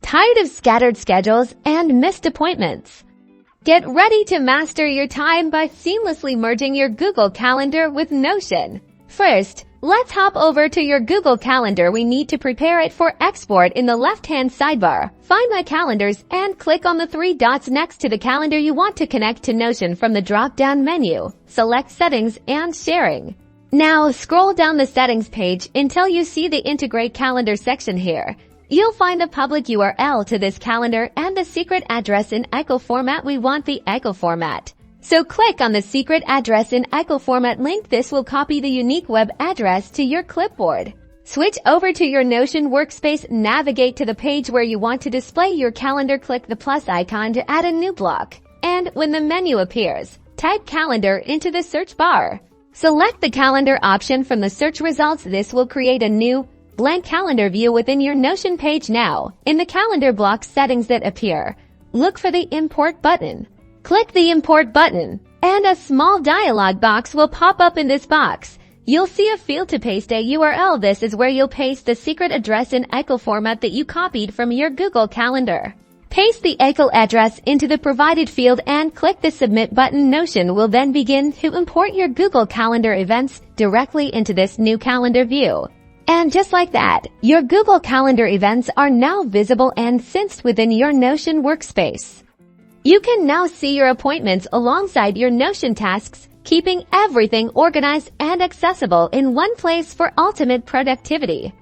Tired of scattered schedules and missed appointments? Get ready to master your time by seamlessly merging your Google Calendar with Notion. First, let's hop over to your Google Calendar. We need to prepare it for export. In the left-hand sidebar, find My Calendars and click on the three dots next to the calendar you want to connect to Notion from the drop-down menu. Select Settings and Sharing. Now, scroll down the Settings page until you see the Integrate Calendar section here. You'll find the public URL to this calendar and the secret address in iCal format. We want the iCal format. So click on the secret address in iCal format link. This will copy the unique web address to your clipboard. Switch over to your Notion workspace. Navigate to the page where you want to display your calendar. Click the plus icon to add a new block. And when the menu appears, type calendar into the search bar. Select the calendar option from the search results. This will create a new blank calendar view within your Notion page. Now, in the calendar block settings that appear, look for the Import button. Click the Import button, and a small dialog box will pop up. In this box, you'll see a field to paste a URL. This is where you'll paste the secret address in iCal format that you copied from your Google Calendar. Paste the iCal address into the provided field and click the Submit button. Notion will then begin to import your Google Calendar events directly into this new calendar view. And just like that, your Google Calendar events are now visible and synced within your Notion workspace. You can now see your appointments alongside your Notion tasks, keeping everything organized and accessible in one place for ultimate productivity.